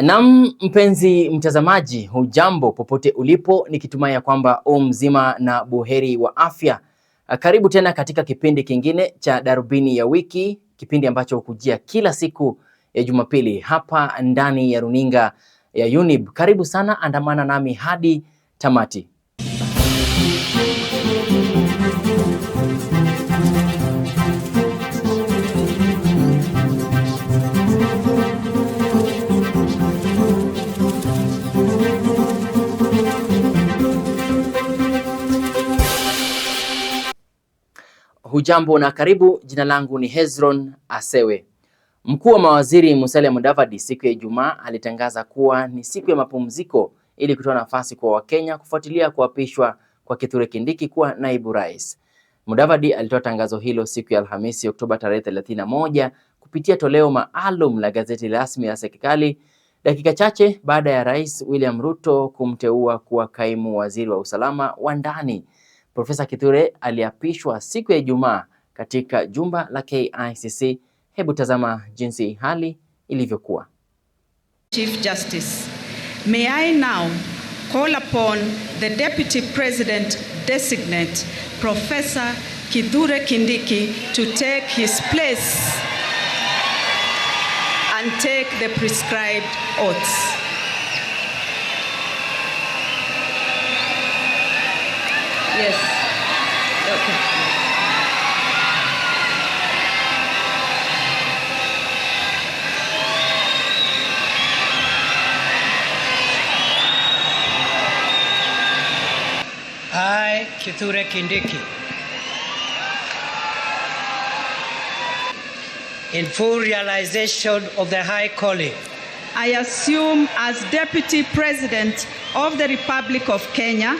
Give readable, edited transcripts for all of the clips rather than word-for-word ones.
Naam, mpenzi mtazamaji, hujambo popote ulipo, nikitumai kwamba mzima na buheri wa afya. Karibu tena katika kipindi kingine cha Darubini ya Wiki, kipindi ambacho hukujia kila siku ya Jumapili hapa ndani ya runinga ya YOUNIB. Karibu sana, andamana nami hadi tamati. Hujambo na karibu, jina langu ni Hezron Asewe. Mkuu wa mawaziri Musalia Mudavadi siku ya Ijumaa alitangaza kuwa ni siku ya mapumziko ili kutoa nafasi kwa Wakenya kufuatilia kuapishwa kwa Kithure Kindiki kuwa naibu rais. Mudavadi alitoa tangazo hilo siku ya Alhamisi Oktoba tarehe 31 kupitia toleo maalum la gazeti rasmi la serikali, dakika chache baada ya Rais William Ruto kumteua kuwa kaimu waziri wa usalama wa ndani. Profesa Kithure aliapishwa siku ya Ijumaa katika jumba la KICC. Hebu tazama jinsi hali ilivyokuwa. Chief Justice, may I now call upon the Deputy President Designate, Professor Kithure Kindiki, to take his place and take the prescribed oaths. Yes. Okay. I, Kithure Kindiki, in full realization of the high calling, I assume as Deputy President of the Republic of Kenya,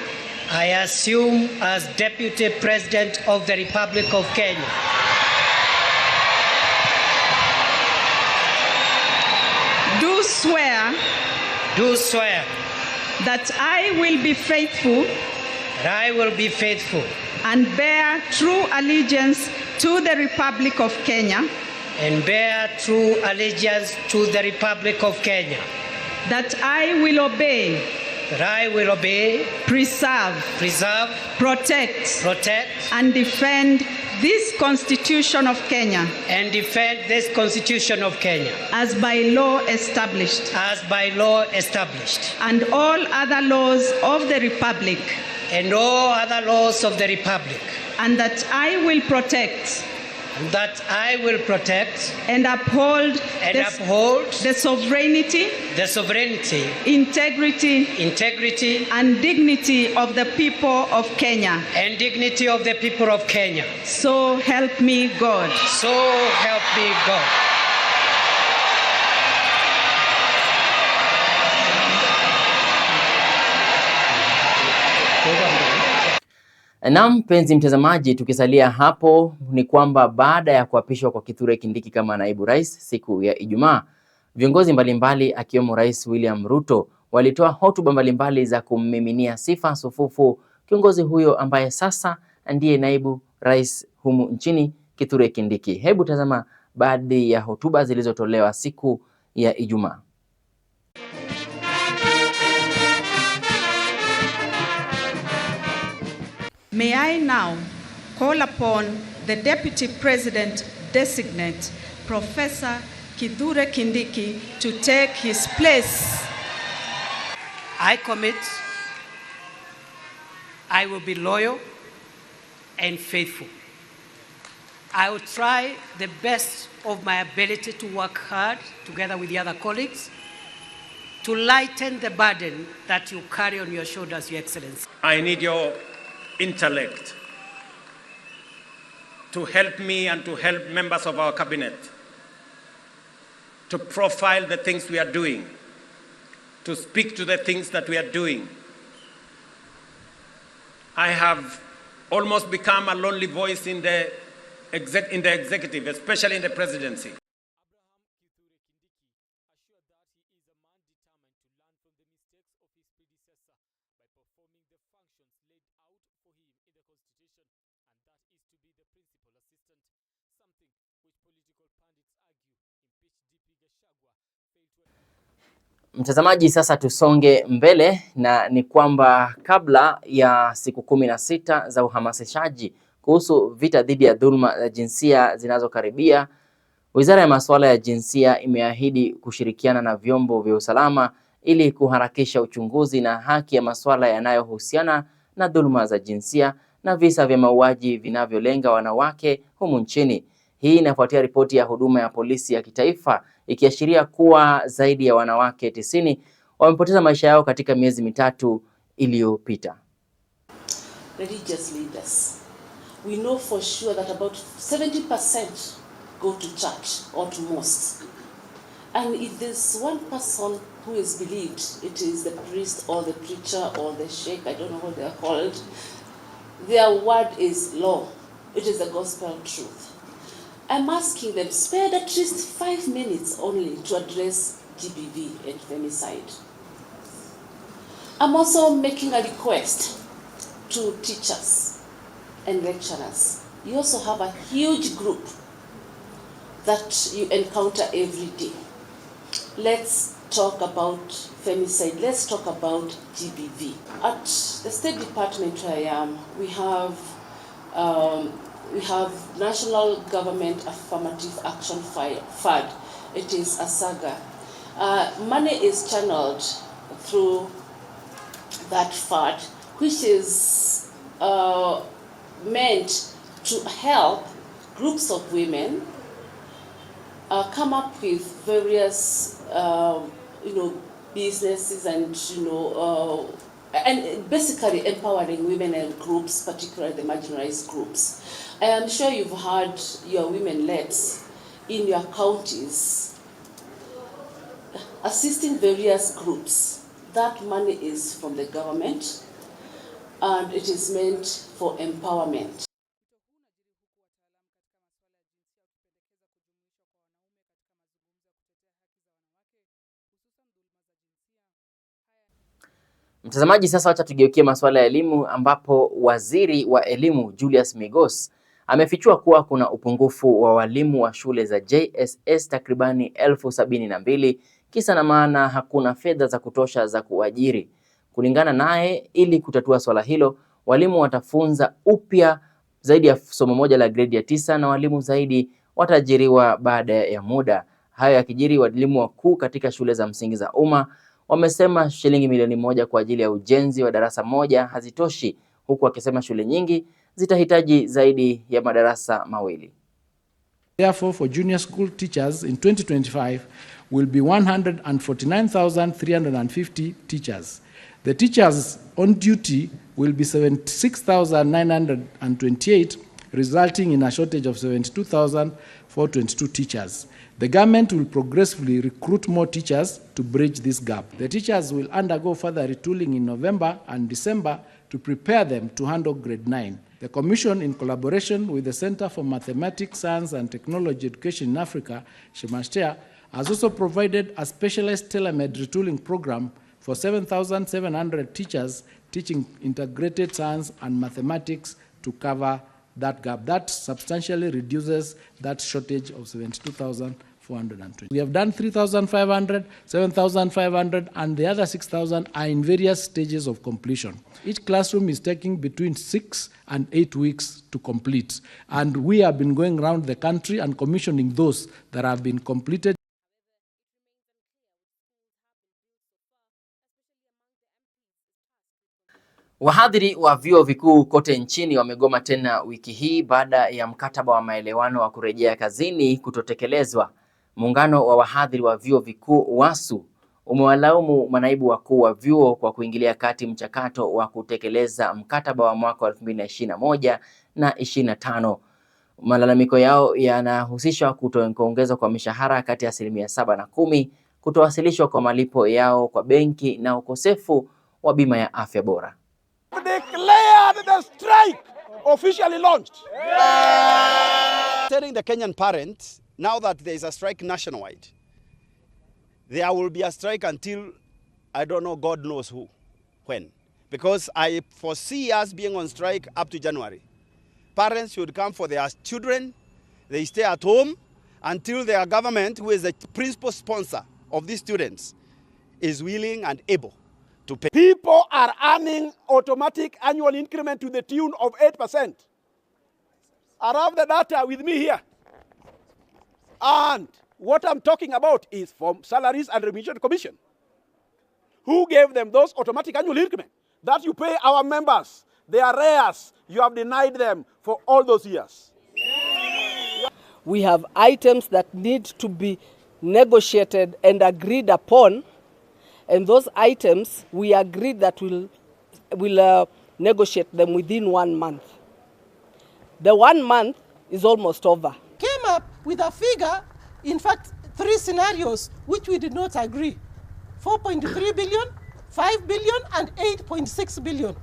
I assume as Deputy President of the Republic of Kenya, do swear that I will be faithful and bear true allegiance to the Republic of Kenya, and bear true allegiance to the Republic of Kenya, that I will obey, preserve, protect, and defend this Constitution of Kenya, as by law established, and all other laws of the Republic, and that I will protect and uphold the sovereignty, integrity, and dignity of the people of Kenya. So help me God. Naam, mpenzi mtazamaji, tukisalia hapo ni kwamba baada ya kuapishwa kwa Kithure Kindiki kama naibu rais siku ya Ijumaa, viongozi mbalimbali akiwemo Rais William Ruto walitoa hotuba mbalimbali za kummiminia sifa sufufu kiongozi huyo ambaye sasa ndiye naibu rais humu nchini, Kithure Kindiki. Hebu tazama baadhi ya hotuba zilizotolewa siku ya Ijumaa. May I now call upon the Deputy President Designate, Professor Kithure Kindiki, to take his place. I commit I will be loyal and faithful. I will try the best of my ability to work hard together with the other colleagues to lighten the burden that you carry on your shoulders, Your Excellency. I need your intellect to help me and to help members of our cabinet to profile the things we are doing, to speak to the things that we are doing. I have almost become a lonely voice in the executive, especially in the presidency. Mtazamaji, sasa tusonge mbele, na ni kwamba kabla ya siku 16 za uhamasishaji kuhusu vita dhidi ya dhuluma za jinsia zinazokaribia, Wizara ya Masuala ya Jinsia imeahidi kushirikiana na vyombo vya usalama ili kuharakisha uchunguzi na haki ya masuala yanayohusiana na dhuluma za jinsia na visa vya mauaji vinavyolenga wanawake humu nchini. Hii inafuatia ripoti ya huduma ya polisi ya kitaifa ikiashiria kuwa zaidi ya wanawake 90 wamepoteza maisha yao katika miezi mitatu iliyopita. Religious leaders. We know for sure that about 70% go to church or to mosques. And if there's one person who is believed, it is the priest or the preacher or the sheikh, I don't know what they are called. Their word is law. It is the gospel truth. I'm asking them, spare at least 5 minutes only to address GBV and femicide. I'm also making a request to teachers and lecturers. You also have a huge group that you encounter every day. Let's talk about femicide. Let's talk about GBV. At the State Department where I am, we have National Government Affirmative Action Fund. It is a saga. Money is channeled through that fund, which is meant to help groups of women come up with various, businesses and basically empowering women and groups, particularly the marginalized groups. I am sure you've had your women-leds in your counties assisting various groups. That money is from the government and it is meant for empowerment. Mtazamaji, sasa wacha tugeukie masuala ya elimu, ambapo waziri wa elimu Julius Migos amefichua kuwa kuna upungufu wa walimu wa shule za JSS takribani 72,000, kisa na maana hakuna fedha za kutosha za kuajiri. Kulingana naye, ili kutatua swala hilo, walimu watafunza upya zaidi ya somo moja la gredi ya 9 na walimu zaidi wataajiriwa baada ya muda. Hayo yakijiri, walimu wakuu katika shule za msingi za umma wamesema shilingi milioni 1 kwa ajili ya ujenzi wa darasa moja hazitoshi, huku wakisema shule nyingi zitahitaji zaidi ya madarasa mawili. Therefore, for junior school teachers in 2025 will be 149,350 teachers. The teachers on duty will be 76,928, resulting in a shortage of 72,422 teachers. The government will progressively recruit more teachers to bridge this gap. The teachers will undergo further retooling in November and December to prepare them to handle grade 9. The Commission, in collaboration with the Center for Mathematics, Science and Technology Education in Africa, Shemashtea, has also provided a specialized telemed retooling program for 7,700 teachers teaching integrated science and mathematics to cover that gap. That substantially reduces that shortage of 72,420. We have done 3,500, 7,500, and the other 6,000 are in various stages of completion. Each classroom is taking between 6 and 8 weeks to complete. And we have been going around the country and commissioning those that have been completed. Wahadhiri wa vyuo vikuu kote nchini wamegoma tena wiki hii baada ya mkataba wa maelewano wa kurejea kazini kutotekelezwa. Muungano wa wahadhiri wa vyuo vikuu WASU umewalaumu manaibu wakuu wa vyuo kwa kuingilia kati mchakato wa kutekeleza mkataba wa mwaka 2021 na 25. Malalamiko yao yanahusishwa kutoongezwa kwa mishahara kati ya 7% na 10%, kutowasilishwa kwa malipo yao kwa benki na ukosefu wa bima ya afya bora. Declared the strike officially launched. Telling the Kenyan parents now that there is a strike nationwide, there will be a strike until I don't know, God knows who, when. Because I foresee us being on strike up to January. Parents should come for their children, they stay at home until their government, who is the principal sponsor of these students, is willing and able to pay. People are earning automatic annual increment to the tune of 8%. I have the data with me here. And what I'm talking about is from Salaries and Remuneration Commission. Who gave them those automatic annual increment that you pay our members? They are arrears. You have denied them for all those years. We have items that need to be negotiated and agreed upon, and those items we agreed that we'll negotiate them within 1 month. The 1 month is almost over. Came up with a figure, in fact 3 scenarios which we did not agree. 4.3 billion, 5 billion and 8.6 billion.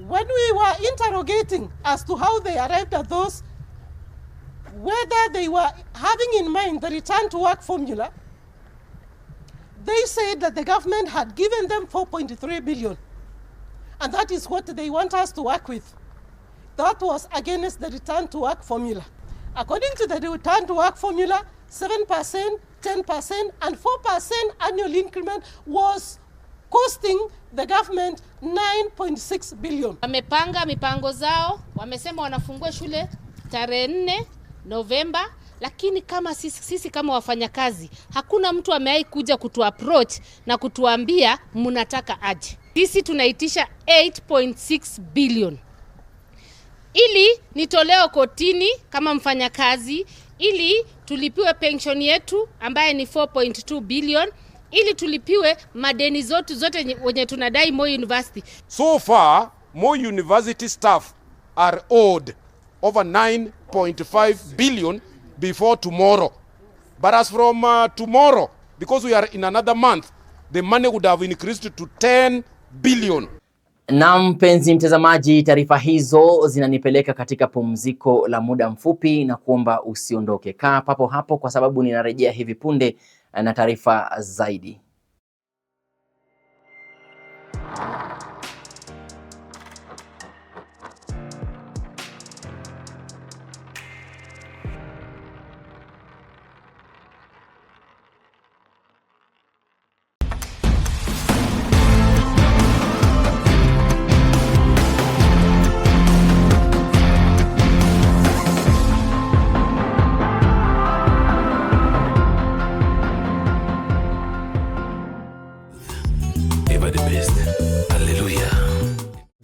When we were interrogating as to how they arrived at those, whether they were having in mind the return to work formula, they said that the government had given them 4.3 billion. And that is what they want us to work with. That was against the return to work formula. According to the return to work formula, 7%, 10% and 4% annual increment was costing the government 9.6 billion. Wamepanga mipango zao, wamesema wanafungua shule tarehe 4 Novemba, lakini kama sisi kama wafanyakazi, hakuna mtu amewahi kuja kutu approach na kutuambia mnataka aje. Sisi tunaitisha 8.6 billion. Ili nitoleo kotini kama mfanyakazi, ili tulipiwe pension yetu ambaye ni 4.2 billion, ili tulipiwe madeni zote wenye tunadai Moi University. So far, Moi University staff are owed over 9.5 billion before tomorrow. But as from tomorrow, because we are in another month, the money would have increased to 10 billion. Na mpenzi mtazamaji, taarifa hizo zinanipeleka katika pumziko la muda mfupi na kuomba usiondoke. Kaa papo hapo kwa sababu ninarejea hivi punde na taarifa zaidi.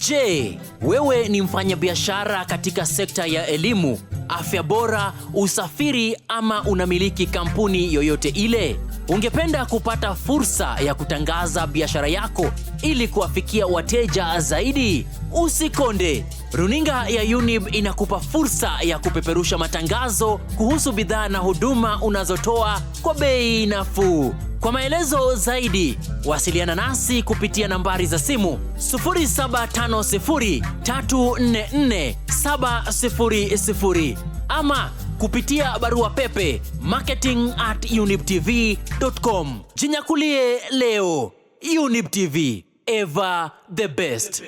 Je, wewe ni mfanyabiashara katika sekta ya elimu, afya bora, usafiri ama unamiliki kampuni yoyote ile? Ungependa kupata fursa ya kutangaza biashara yako ili kuwafikia wateja zaidi? Usikonde. Runinga ya YOUNIB inakupa fursa ya kupeperusha matangazo kuhusu bidhaa na huduma unazotoa kwa bei nafuu. Kwa maelezo zaidi, wasiliana nasi kupitia nambari za simu 0750344700 ama kupitia barua pepe marketing@younibtv.com. Jinyakulie leo. YOUNIB TV, ever the best.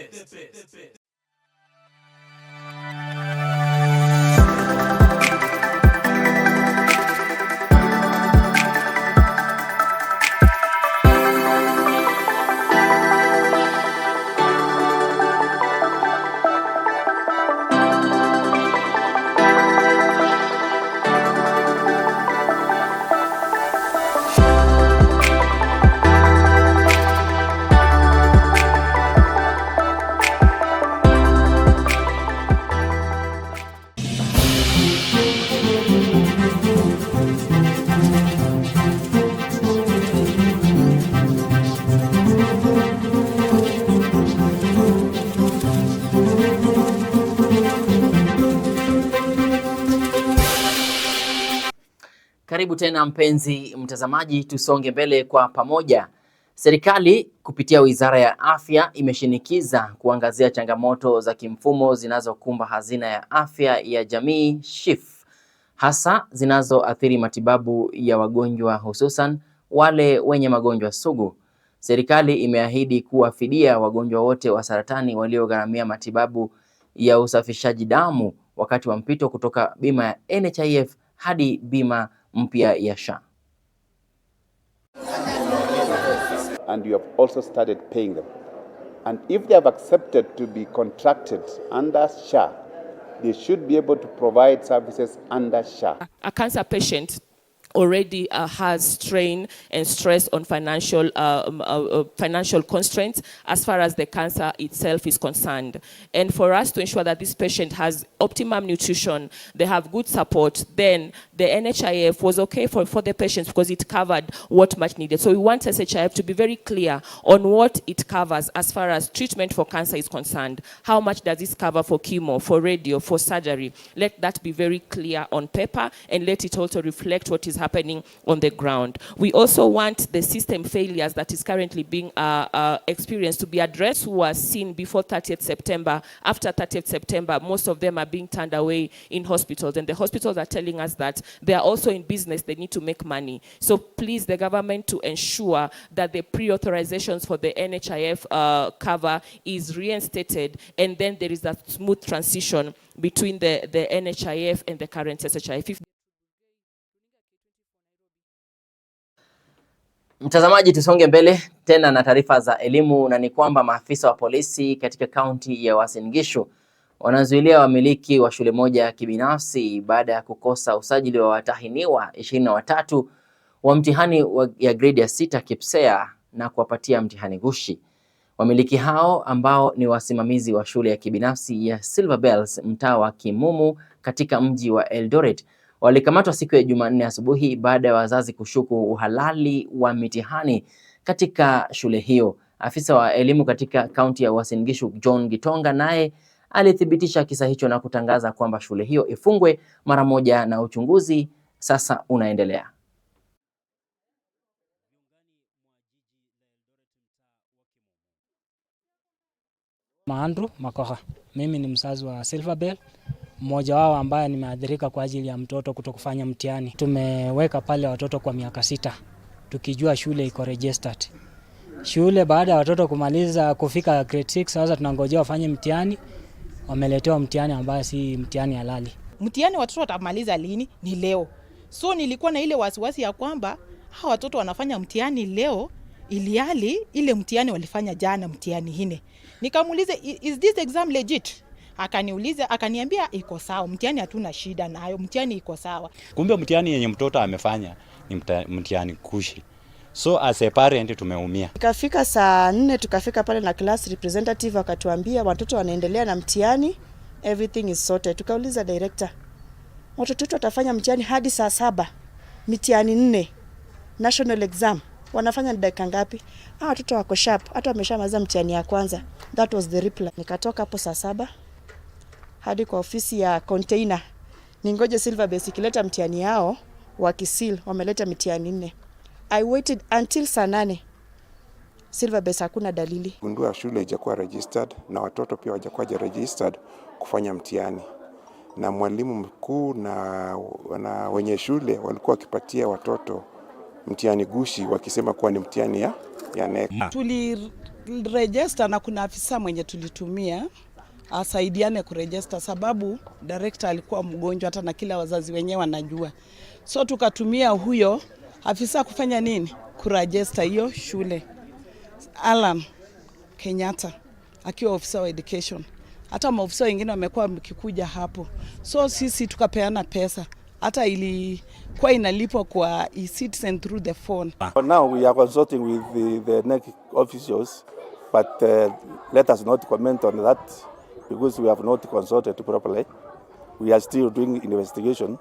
Karibu tena mpenzi mtazamaji, tusonge mbele kwa pamoja. Serikali kupitia Wizara ya Afya imeshinikiza kuangazia changamoto za kimfumo zinazokumba hazina ya afya ya jamii SHIF, hasa zinazoathiri matibabu ya wagonjwa hususan wale wenye magonjwa sugu. Serikali imeahidi kuwafidia wagonjwa wote wa saratani waliogharamia matibabu ya usafishaji damu wakati wa mpito kutoka bima ya NHIF hadi bima mpya ya SHA. and you have also started paying them. And if they have accepted to be contracted under SHA, they should be able to provide services under SHA. A cancer patient already has strain and stress on financial constraints as far as the cancer itself is concerned. And for us to ensure that this patient has optimum nutrition, they have good support, then the NHIF was okay for the patients because it covered what much needed. So we want SHIF to be very clear on what it covers as far as treatment for cancer is concerned. How much does this cover for chemo, for radio, for surgery? Let that be very clear on paper, and let it also reflect what is happening on the ground. We also want the system failures that is currently being experienced to be addressed, who are seen before 30th September. After 30th September, most of them are being turned away in hospitals, and the hospitals are telling us that they are also in business, they need to make money. So please, the government to ensure that the pre-authorizations for the NHIF cover is reinstated, and then there is a smooth transition between the NHIF and the current SHIF. Mtazamaji, tusonge mbele tena na taarifa za elimu, na ni kwamba maafisa wa polisi katika kaunti ya Uasin Gishu wanazuilia wamiliki wa shule moja ya kibinafsi baada ya kukosa usajili wa watahiniwa 23 wa mtihani ya grade ya 6 KPSEA na kuwapatia mtihani gushi. Wamiliki hao ambao ni wasimamizi wa shule ya kibinafsi ya Silver Bells mtaa wa Kimumu katika mji wa Eldoret walikamatwa siku ya Jumanne asubuhi baada ya wazazi kushuku uhalali wa mitihani katika shule hiyo. Afisa wa elimu katika kaunti ya Uasin Gishu John Gitonga naye alithibitisha kisa hicho na kutangaza kwamba shule hiyo ifungwe mara moja na uchunguzi sasa unaendelea. Andrew Makoha. Mimi ni mzazi wa Silver Bell, mmoja wao ambaye nimeathirika kwa ajili ya mtoto kutokufanya mtihani. Tumeweka pale watoto kwa miaka 6 tukijua shule iko registered. Shule baada ya watoto kumaliza kufika grade 6, sasa tunangojea wafanye mtihani. Wameletewa mtihani ambaye si mtihani halali. Mtihani watoto watamaliza lini? Ni leo. So nilikuwa na ile wasiwasi ya kwamba hawa watoto wanafanya mtihani leo iliali ile mtihani walifanya jana mtihani hine. Nikamuuliza, is this exam legit? Akaniuliza, akaniambia iko sawa, mtihani hatuna shida nayo, mtihani iko sawa. Kumbe mtihani yenye mtoto amefanya ni mtihani kushi. So as a parent tumeumia. Ikafika saa 4 tukafika pale na class representative akatuambia watoto wanaendelea na mtihani, everything is sorted. Tukauliza director, watoto watafanya mtihani hadi saa 7, mtihani 4, national exam. Wanafanya dakika ngapi? Watoto wako sharp, hata wameshamaliza mtihani ya kwanza. That was the reply. Nikatoka hapo saa 7 hadi kwa ofisi ya container. Ningoje Silver Base ikileta mtihani yao wakisil, wameleta mtihani 4. I waited until saa 8. Silver Base hakuna dalili. Gundua shule haijakuwa registered na watoto pia hawajakuwa registered kufanya mtihani. Na mwalimu mkuu na wenye shule walikuwa wakipatia watoto mtihani gushi wakisema kuwa ni mtihani ya NEC. Tuliregister na kuna afisa mwenye tulitumia asaidiane kuregister sababu director alikuwa mgonjwa hata na kila wazazi wenyewe wanajua. So tukatumia huyo afisa kufanya nini? Kuregister hiyo shule. Alan Kenyatta akiwa officer wa education. Hata maofisa wengine wamekuwa mkikuja hapo. So sisi tukapeana pesa. Hata ilikuwa inalipwa kwa e-citizen through the phone. Now we are consulting with the NEC officials, but let us not comment on that because we have not consulted properly. We are still doing investigation.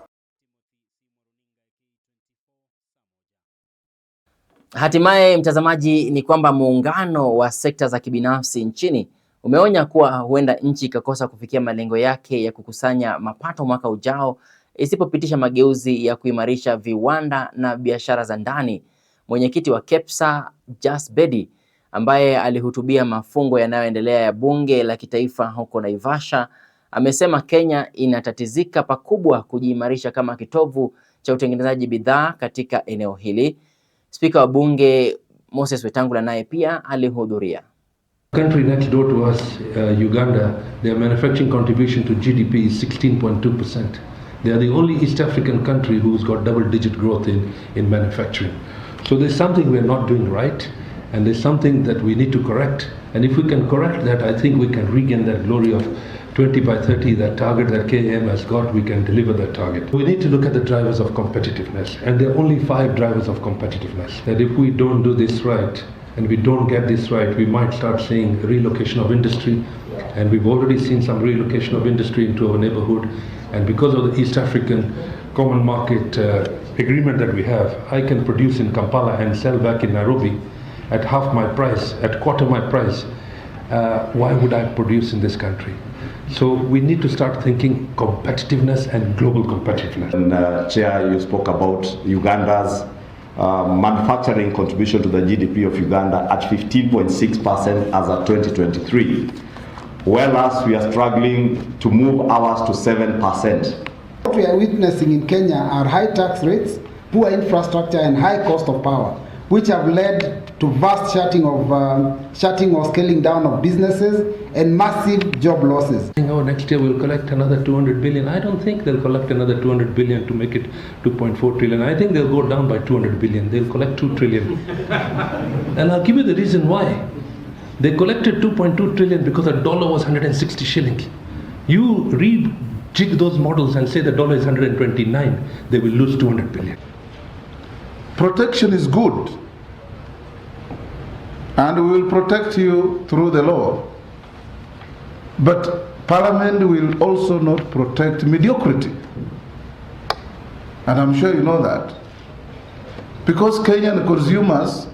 Hatimaye mtazamaji, ni kwamba muungano wa sekta za kibinafsi nchini umeonya kuwa huenda nchi ikakosa kufikia malengo yake ya kukusanya mapato mwaka ujao isipopitisha mageuzi ya kuimarisha viwanda na biashara za ndani. Mwenyekiti wa KEPSA Just Bedi, ambaye alihutubia mafungo yanayoendelea ya bunge la kitaifa huko Naivasha, amesema Kenya inatatizika pakubwa kujiimarisha kama kitovu cha utengenezaji bidhaa katika eneo hili. Spika wa bunge Moses Wetangula naye pia alihudhuria. Country next door to us, Uganda, their manufacturing contribution to GDP is 16.2%. They are the only East African country who's got double-digit growth in manufacturing. So there's something we're not doing right, And there's something that we need to correct. And if we can correct that, I think we can regain that glory of 20 by 30, that target that KM has got, we can deliver that target. We need to look at the drivers of competitiveness. And there are only 5 drivers of competitiveness. That if we don't do this right, and we don't get this right, we might start seeing relocation of industry. And we've already seen some relocation of industry into our neighborhood. And because of the East African Common Market agreement that we have, I can produce in Kampala and sell back in Nairobi at half my price, at quarter my price. Why would I produce in this country? So we need to start thinking competitiveness and global competitiveness. And Chair, you spoke about Uganda's manufacturing contribution to the GDP of Uganda at 15.6% as of 2023. Whereas we are struggling to move ours to 7%. What we are witnessing in Kenya are high tax rates, poor infrastructure and high cost of power, which have led to vast shutting or scaling down of businesses and massive job losses. Next year we'll collect another 200 billion. I don't think they'll collect another 200 billion to make it 2.4 trillion. I think they'll go down by 200 billion. They'll collect 2 trillion. And I'll give you the reason why. They collected 2.2 trillion because the dollar was 160 shilling. You rejig those models and say the dollar is 129, they will lose 200 billion. Protection is good, and we will protect you through the law. But Parliament will also not protect mediocrity. And I'm sure you know that. Because Kenyan consumers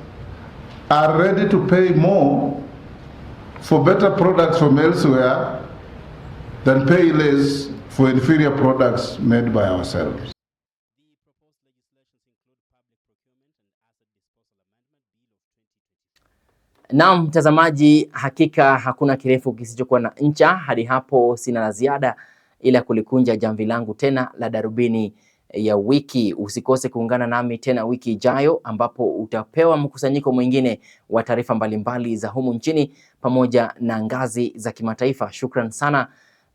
are ready to pay more for better products from elsewhere than pay less for inferior products made by ourselves. Naam, mtazamaji, hakika hakuna kirefu kisichokuwa na ncha. Hadi hapo sina la ziada ila kulikunja jamvi langu tena la Darubini ya wiki. Usikose kuungana nami tena wiki ijayo ambapo utapewa mkusanyiko mwingine wa taarifa mbalimbali za humu nchini pamoja na ngazi za kimataifa. Shukran sana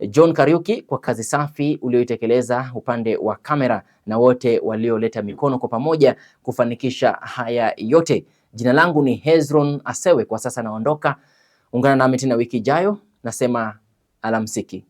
John Kariuki kwa kazi safi ulioitekeleza upande wa kamera na wote walioleta mikono kwa pamoja kufanikisha haya yote. Jina langu ni Hezron Asewe, kwa sasa naondoka. Ungana nami tena wiki ijayo, nasema alamsiki.